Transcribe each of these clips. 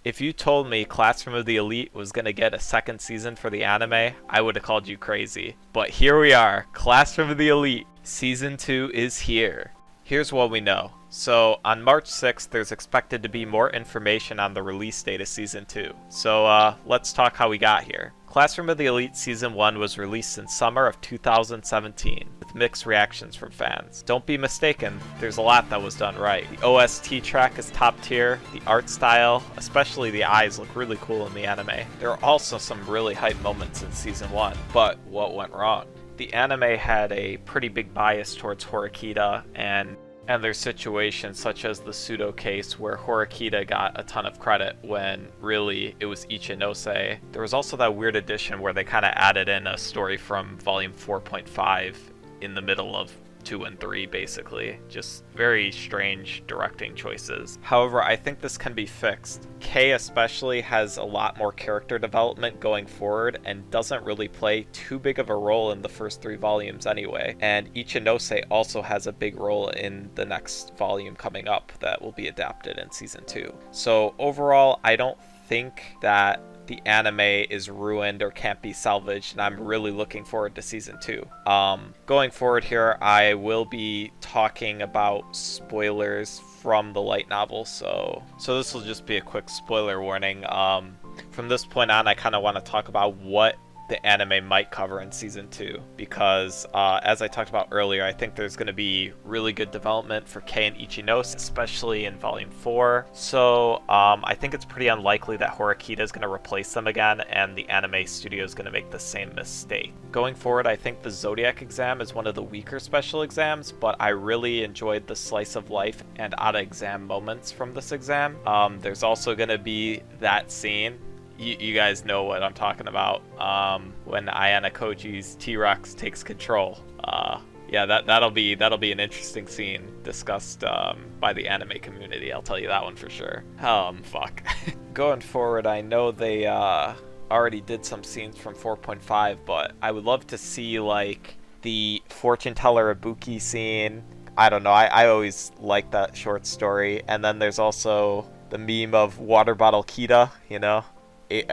If you told me Classroom of the Elite was going to get a second season for the anime, I would have called you crazy. But here we are. Classroom of the Elite Season 2 is here. Here's what we know. So, on March 6th, there's expected to be more information on the release date of Season 2. So, let's talk how we got here. Classroom of the Elite Season 1 was released in summer of 2017, with mixed reactions from fans. Don't be mistaken, there's a lot that was done right. The OST track is top tier, the art style, especially the eyes, look really cool in the anime. There are also some really hype moments in Season 1, but what went wrong? The anime had a pretty big bias towards Horikita and there's situations such as the pseudo case where Horikita got a ton of credit when really it was Ichinose. There was also that weird addition where they kind of added in a story from volume 4.5 in the middle of 2 and 3 basically. Just very strange directing choices. However, I think this can be fixed. Kei especially has a lot more character development going forward and doesn't really play too big of a role in the first 3 volumes anyway. And Ichinose also has a big role in the next volume coming up that will be adapted in season 2. So overall, I don't think that the anime is ruined or can't be salvaged, and I'm really looking forward to season 2. Going forward here, I will be talking about spoilers from the light novel, so this will just be a quick spoiler warning. From this point on, I kind of want to talk about what the anime might cover in season 2 because as I talked about earlier, I think there's going to be really good development for Kei and Ichinose, especially in volume 4. So I think it's pretty unlikely that Horikita is going to replace them again and the anime studio is going to make the same mistake. Going forward, I think the Zodiac exam is one of the weaker special exams, but I really enjoyed the slice of life and out of exam moments from this exam. There's also going to be that scene. You guys know what I'm talking about. When Ayana Koji's T-Rex takes control. Yeah, that'll be an interesting scene discussed by the anime community. I'll tell you that one for sure. Fuck. Going forward, I know they already did some scenes from 4.5, but I would love to see like the fortune teller Ibuki scene. I don't know. I always like that short story. And then there's also the meme of water bottle Kita. You know.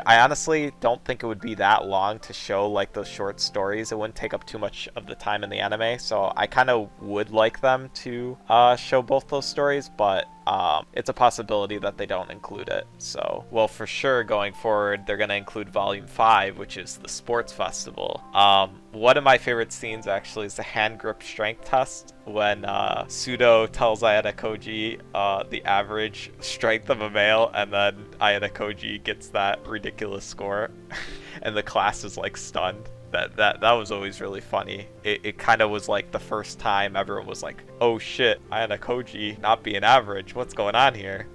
I honestly don't think it would be that long to show like those short stories. It wouldn't take up too much of the time in the anime, so I kind of would like them to show both those stories, but it's a possibility that they don't include it. So, well, for sure going forward, they're going to include Volume 5, which is the sports festival. One of my favorite scenes actually is the hand grip strength test when Sudo tells Ayana Koji the average strength of a male, and then Ayana Koji gets that ridiculous score, and the class is like stunned. That was always really funny. It kind of was like the first time everyone was like, oh shit, Ayana Koji not being average, what's going on here?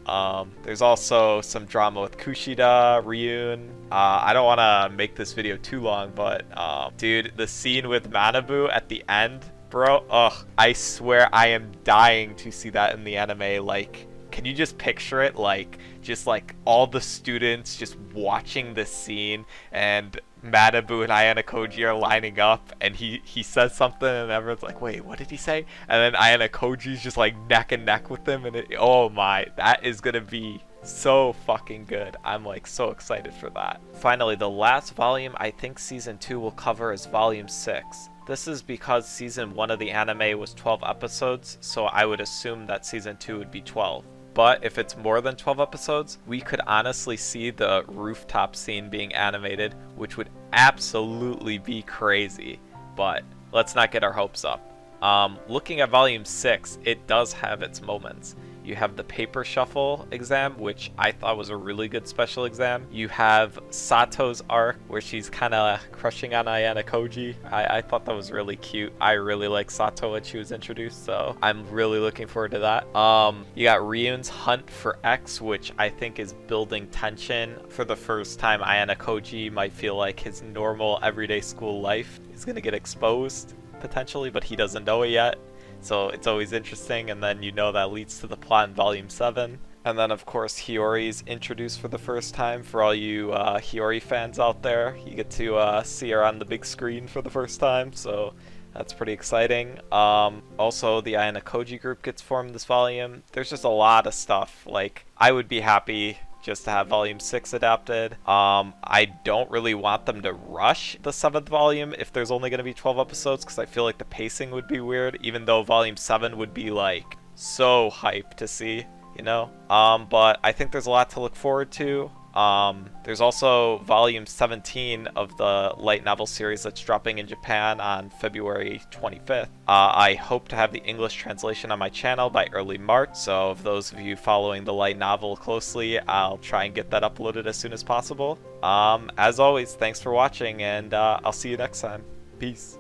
There's also some drama with Kushida, Ryun. I don't want to make this video too long, but dude, the scene with Manabu at the end, bro, ugh, I swear I am dying to see that in the anime. Like, can you just picture it? Like, just like all the students just watching this scene and Manabu and Ayana Koji are lining up and he says something and everyone's like, wait, what did he say? And then Ayana Koji's just like neck and neck with him, and oh my, that is gonna be so fucking good. I'm like so excited for that. Finally, the last volume I think season 2 will cover is volume 6. This is because season 1 of the anime was 12 episodes, so I would assume that season 2 would be 12. But if it's more than 12 episodes, we could honestly see the rooftop scene being animated, which would absolutely be crazy. But let's not get our hopes up. Looking at volume 6, it does have its moments. You have the paper shuffle exam, which I thought was a really good special exam. You have Sato's arc, where she's kind of crushing on Ayana Koji. I thought that was really cute. I really like Sato when she was introduced, so I'm really looking forward to that. You got Ryun's hunt for X, which I think is building tension. For the first time, Ayana Koji might feel like his normal everyday school life is going to get exposed, potentially, but he doesn't know it yet. So it's always interesting, and then you know that leads to the plot in Volume 7. And then, of course, Hiyori's introduced for the first time. For all you Hiyori fans out there, you get to see her on the big screen for the first time, so that's pretty exciting. Also, the Ayana Koji group gets formed this volume. There's just a lot of stuff. Like, I would be happy just to have volume 6 adapted. I don't really want them to rush the 7th volume if there's only going to be 12 episodes, because I feel like the pacing would be weird, even though volume 7 would be like so hype to see, you know? But I think there's a lot to look forward to. There's also volume 17 of the light novel series that's dropping in Japan on February 25th. I hope to have the English translation on my channel by early March, so if those of you following the light novel closely, I'll try and get that uploaded as soon as possible. As always, thanks for watching, and I'll see you next time. Peace.